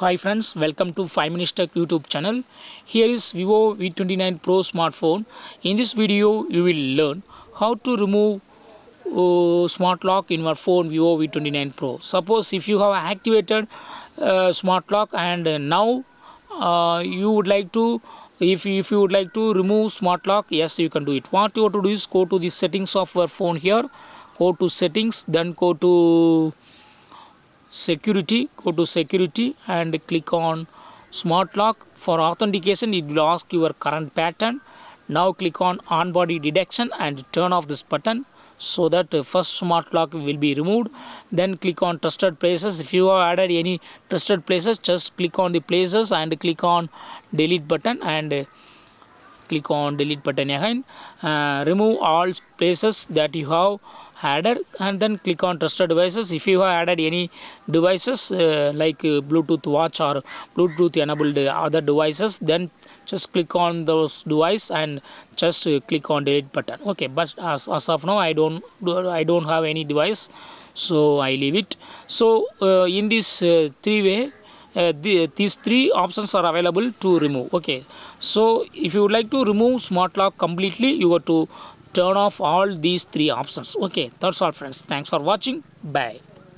Hi friends, welcome to 5 Minutes Tech YouTube channel. Here is Vivo V29 Pro smartphone. In this video, you will learn how to remove smart lock in your phone Vivo V29 Pro. Suppose if you have activated smart lock and now you would like to, if you would like to remove smart lock, yes, you can do it. What you have to do is go to the settings of your phone here, go to settings, then go to security, go to security and click on smart lock. For authentication it will ask your current pattern. Now click on body detection and turn off this button so that first smart lock will be removed. Then click on trusted places. If you have added any trusted places, just click on the places and click on delete button and click on delete button again. Remove all places that you have added and then click on trusted devices. If you have added any devices like Bluetooth watch or Bluetooth enabled other devices, then just click on those device and just click on delete button. Okay, but as of now I don't have any device, so I leave it. So in this three way these three options are available to remove. Okay, so if you would like to remove smart lock completely, you have to turn off all these three options. Okay, that's all friends. Thanks for watching. Bye.